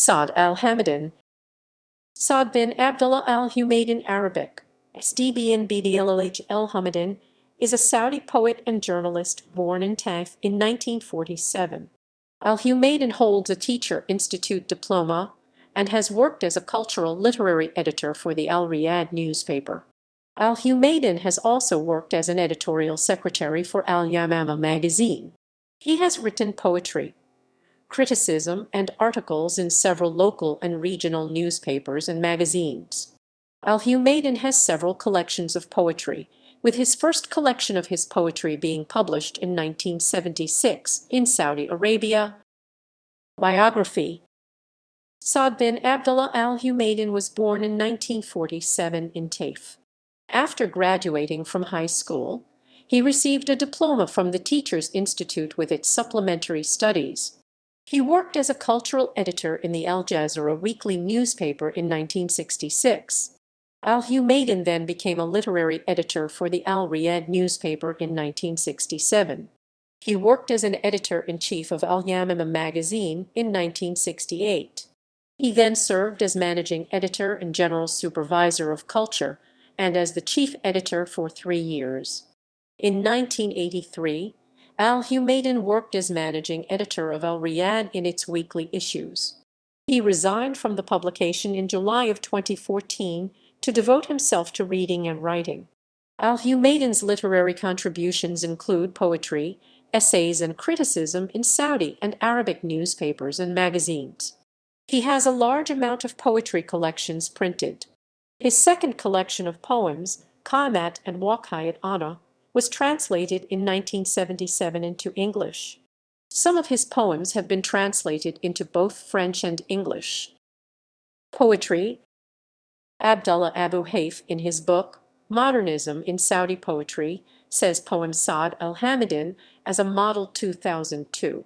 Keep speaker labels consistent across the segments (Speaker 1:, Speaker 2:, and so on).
Speaker 1: Saad Al-Hamidin. Saad bin Abdullah Al-Humaidin Arabic, Saad bin Abdullah Al-Humaidin, is a Saudi poet and journalist born in Taif in 1947. Al-Humaidin holds a Teacher Institute diploma and has worked as a cultural literary editor for the Al-Riyadh newspaper. Al-Humaidin has also worked as an editorial secretary for Al-Yamamah magazine. He has written poetry, criticism, and articles in several local and regional newspapers and magazines. Al-Humaidin has several collections of poetry, with his first collection of his poetry being published in 1976 in Saudi Arabia. Biography. Saad bin Abdullah Al-Humaidin was born in 1947 in Taif. After graduating from high school, he received a diploma from the Teachers Institute with its supplementary studies. He worked as a cultural editor in the Al Jazeera weekly newspaper in 1966. Al-Humaidin then became a literary editor for the Al-Riyadh newspaper in 1967. He worked as an editor-in-chief of Al-Yamamah magazine in 1968. He then served as managing editor and general supervisor of culture and as the chief editor for 3 years. In 1983, Al-Humaidin worked as managing editor of Al-Riyadh in its weekly issues. He resigned from the publication in July of 2014 to devote himself to reading and writing. Al-Humaidin's literary contributions include poetry, essays, and criticism in Saudi and Arabic newspapers and magazines. He has a large amount of poetry collections printed. His second collection of poems, Qaimat and Waqayat Ana, was translated in 1977 into English. Some of his poems have been translated into both French and English. Poetry. Abdullah Abu Haif, in his book, Modernism in Saudi Poetry, says poem Saad Al-Hamidin as a model 2002.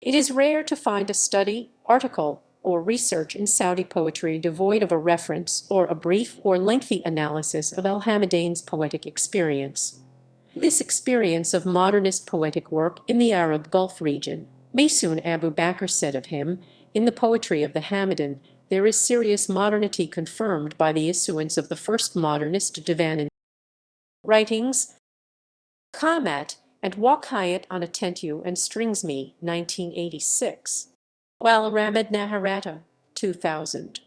Speaker 1: It is rare to find a study, article, or research in Saudi poetry devoid of a reference or a brief or lengthy analysis of Al-Hamidin's poetic experience. This experience of modernist poetic work in the Arab Gulf region, Maysoon Abu Bakr said of him, in the poetry of the Hamidin, there is serious modernity confirmed by the issuance of the first modernist divan writings, Qaimat and Waqayat on a Tentu and Strings Me, 1986. Wal Ramad Naharata, 2000.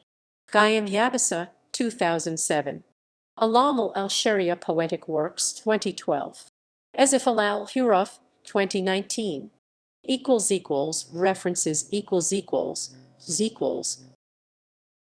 Speaker 1: Gayam Yabasa, 2007. Alam al-Sharia Poetic Works, 2012. Asif al-Huruf, 2019. References